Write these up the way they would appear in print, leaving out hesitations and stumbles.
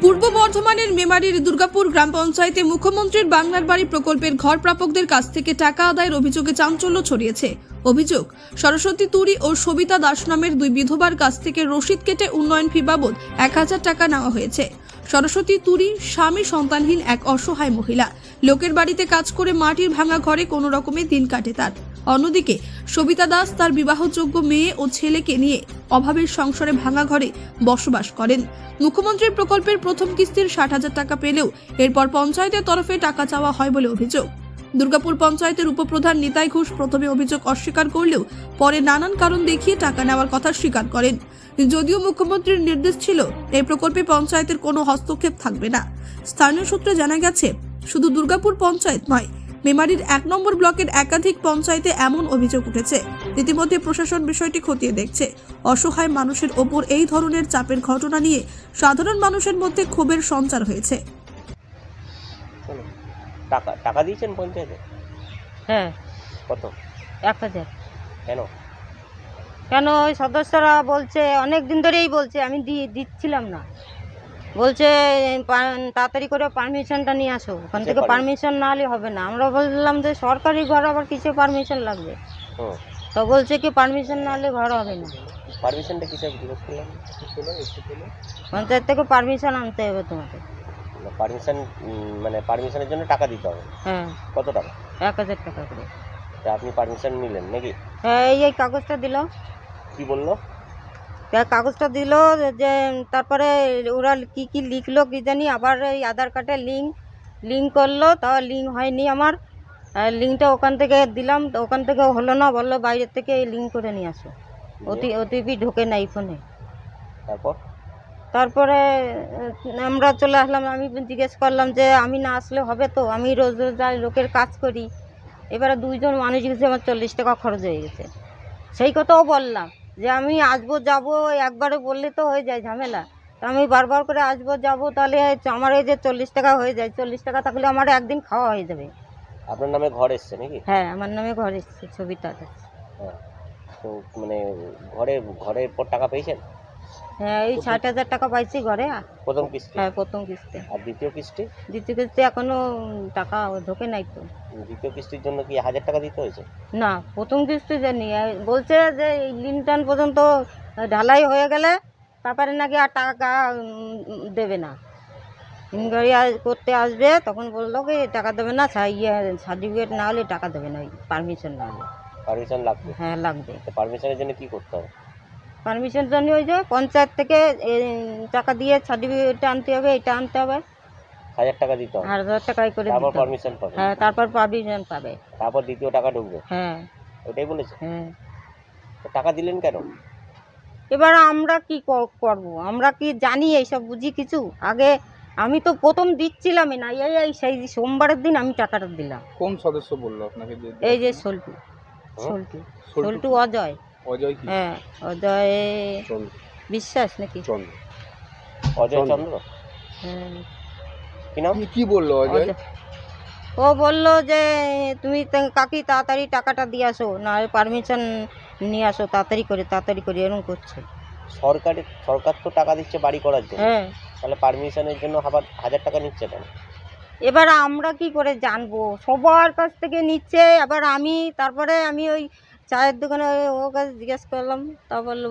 পূর্ব বর্ধমানের মেমারির দুর্গাপুর গ্রাম পঞ্চায়েতে মুখ্যমন্ত্রীর বাংলার বাড়ি প্রকল্পের ঘর প্রাপকদের কাছ থেকে টাকা আদায়ের অভিযোগে চাঞ্চল্য ছড়িয়েছে। অভিযোগ, সরস্বতী তুরি ও সবিতা দাস নামের দুই বিধবার কাছ থেকে রসিদ কেটে উন্নয়ন ফি বাবদ 1000 টাকা নেওয়া হয়েছে। সরস্বতী তুরি স্বামী সন্তানহীন এক অসহায় মহিলা, লোকের বাড়িতে কাজ করে মাটির ভাঙা ঘরে কোনো রকমে দিন কাটে তার। অন্যদিকে সবিতা দাস তার বিবাহযোগ্য মেয়ে ও ছেলেকে নিয়ে অভাবের সংসারে ভাঙা ঘরে বসবাস করেন। মুখ্যমন্ত্রীর প্রকল্পের প্রথম কিস্তির 60,000 টাকা পেলেও এরপর পঞ্চায়েতের তরফে টাকা চাওয়া হয় বলে অভিযোগ। দুর্গাপুর পঞ্চায়েতের উপপ্রধান নিতাই ঘোষ প্রথমে অভিযোগ অস্বীকার করলেও পরে নানান কারণ দেখিয়ে টাকা নেওয়ার কথা স্বীকার করেন। যদিও মুখ্যমন্ত্রীর নির্দেশ ছিল এই প্রকল্পে পঞ্চায়েতের কোনো হস্তক্ষেপ থাকবে না। স্থানীয় সূত্রে জানা গেছে, শুধু দুর্গাপুর পঞ্চায়েত নয়, মেমারির 1 নম্বর ব্লকের একাধিক পঞ্চায়েতে এমন অভিযোগ উঠেছে। ইতিমধ্যে প্রশাসন বিষয়টি খতিয়ে দেখছে। অসহায় মানুষের ওপর এই ধরনের চাপের ঘটনা নিয়ে সাধারণ মানুষের মধ্যে ক্ষোভের সঞ্চার হয়েছে। টাকা টাকা দিয়েছেন পঞ্চায়েতে? হ্যাঁ, কত? 1000। কেন? কেন ওই সদস্যরা বলছে, অনেক দিন ধরেই বলছে, আমি দিচ্ছিলাম না। বলছে তাড়াতাড়ি করে পারমিশনটা নিয়ে আসো, ওখান থেকে পারমিশন না হলে হবে না। আমরা বললাম যে সরকারি ঘর আবার কিসে পারমিশন লাগবে? তো বলছে কি পারমিশন না হলে ঘর হবে না। পারমিশনটা কিসে জিজ্ঞেস করলাম? পঞ্চায়েত থেকে পারমিশন আনতে হবে তোমাকে। পারমিশন মানে পারমিশনের জন্য টাকা দিতে হবে? হ্যাঁ। কত টাকা? 1000 টাকা করে। তা আপনি পারমিশন নিলেন নাকি? হ্যাঁ, এই কাগজটা দিল। কি বললো? কাগজটা দিল যে তারপরে ওরা কি কি লিখলো কি জানি, আবার এই আধার কার্ডে লিঙ্ক করলো, তাও লিঙ্ক হয়নি আমার। লিঙ্কটা ওখান থেকে দিলাম, তো ওখান থেকে হলো না, বললো বাইরের থেকে এই লিঙ্ক করে নিয়ে আসো। ওটিপি ঢোকে না এই ফোনে। তারপরে আমরা চলে আসলাম। আমি জিজ্ঞেস করলাম যে আমি না আসলে হবে তো? আমি রোজ রোজ যাই, লোকের কাজ করি। এবারে 2 জন মানুষ গেছে, আমার 40 টাকা খরচ হয়ে গেছে। সেই কথাও বললাম যে আমি আসবো যাবো, একবারে বললে তো হয়ে যায় ঝামেলা। তো আমি বারবার করে আসবো যাবো, তাহলে আমার এই যে 40 টাকা হয়ে যায়, 40 টাকা থাকলে আমার একদিন খাওয়া হয়ে যাবে। আপনার নামে ঘর এসছে নাকি? হ্যাঁ, আমার নামে ঘর এসছে, ছবিটা আছে। হ্যাঁ, তো মানে ঘরের পর টাকা পেয়েছেন? হ্যাঁ, এই 60,000 টাকা পাইছি ঘরে। প্রথম কিস্তি? হ্যাঁ, প্রথম কিস্তি। আর দ্বিতীয় কিস্তি? দ্বিতীয় কিস্তি এখনো টাকা ঢোকে নাই তো। দ্বিতীয় কিস্তির জন্য কি 1000 টাকা দিতে হয়েছে? না, প্রথম কিস্তি জানি বলছে যে এই লিনটান পর্যন্ত ঢালাই হয়ে গেলে তারপরে নাকি আর টাকা দেবে না। ইনকোয়ারি করতে আসবে, তখন বললো কি টাকা দেবে না, সার্টিফিকেট না হলে টাকা দেবে না, পারমিশন না হলে। পারমিশন লাগবে? হ্যাঁ, লাগবে। তো পারমিশনের জন্য কি করতে হবে? পারমিশন জন্য ওই যে পঞ্চায়েত থেকে টাকা দিয়ে সার্টিফিকেটটা আনতে হবে, এটা আনতে হবে। 1000 টাকা দিতে হবে? 1000 টাকাই করে তারপর দিতে হবে। পারমিশন পাবে? হ্যাঁ, তারপর পারমিশন পাবে। তারপর দ্বিতীয় টাকা ঢুকবে? হ্যাঁ। ওটাই বলেছে? হ্যাঁ। তো টাকা দিলেন কেন? এবার আমরা কি করব? আমরা কি জানি এইসব বুঝি কিছু? আগে আমি তো প্রথম দিচ্ছিলামই না, এই সেই সোমবারের দিন আমি টাকাটা দিলাম। কোন সদস্য বললো আপনাকে? এই যে সল্টু অজয়। অজয় কি? হ্যাঁ, অজয় বিশ্বাস নাকি? অজয় চন্দ্র? হ্যাঁ। কি নাম? কি বললো অজয়? ও বললো যে তুমি কাকি তাড়াতাড়ি টাকাটা দিয়ে আসো, না পারমিশন নিয়ে আসো, তাড়াতাড়ি করে এরকম করছে। সরকার তো টাকা দিচ্ছে বাড়ি করার জন্য। হ্যাঁ। তাহলে পারমিশনের জন্য আবার 1000 টাকা নিচ্ছে কেন? এবার আমরা কি করে জানবো? সবার কাছ থেকে নিচ্ছে। আবার তারপরে আমি ওই চায়ের দোকানে ওর কাছে জিজ্ঞেস করলাম, তা বললো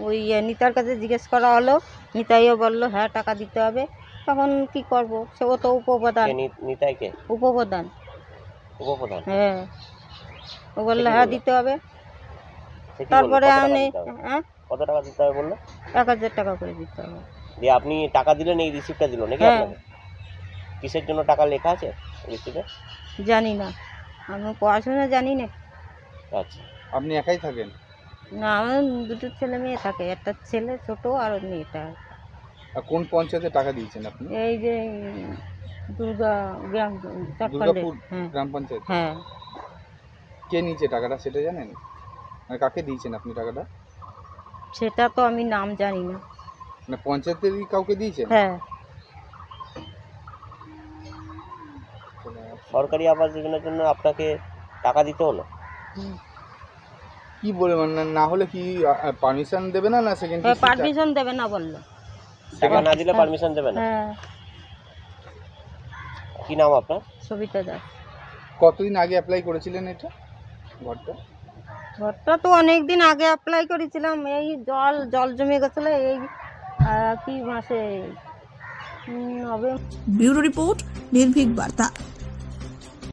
ওই নিতার কাছে জিজ্ঞেস করা হলো, নিতাইও বললো হ্যাঁ টাকা দিতে হবে। তখন কি করব? সে ও তো উপপ্রধান। নিতাইকে? উপপ্রধান। হ্যাঁ, ও বললো হ্যাঁ দিতে হবে। তারপরে আমি কত টাকা দিতে হবে বললো? 1000 টাকা করে দিতে হবে। দিয়ে আপনি টাকা দিলেন, এই রিসিপ্টটা দিল নাকি আপনাকে? কিসের জন্য টাকা লেখা আছে রিসিপ্টে? জানি না, আমি পড়াশোনা জানি না। আচ্ছা, আপনি একাই থাকেন? না, আমার 2 ছেলে মেয়ে থাকে, একটা ছেলে ছোট আর মেয়েটা। আর কোন পঞ্চায়েতে টাকা দিয়েছেন আপনি? এই যে দুর্গাপুর গ্রাম পঞ্চায়েত? হ্যাঁ। কে নিয়েছে টাকাটা সেটা জানেন? মানে কাকে দিয়েছেন আপনি টাকাটা? সেটা তো আমি নাম জানি না। মানে পঞ্চায়েতেরই কাউকে দিয়েছেন? হ্যাঁ। সরকারি আবাস যোজনার জন্য আপনাকে টাকা দিতে হলো? কি বলে, মানে না হলে কি পারমিশন দেবে না? না সেকেন্ড পারমিশন দেবে না বললো। টাকা না দিলে পারমিশন দেবে না? হ্যাঁ, কি নাম আপনার? সবিতা দাস। কতদিন আগে অ্যাপ্লাই করেছিলেন এটা ঘরটা? ঘরটা তো অনেক দিন আগে অ্যাপ্লাই করেছিলাম, এই জল জমে গেছিলো এই কি মাসে, নভেম্বর। ব্যুরো রিপোর্ট, নির্ভীক বার্তা।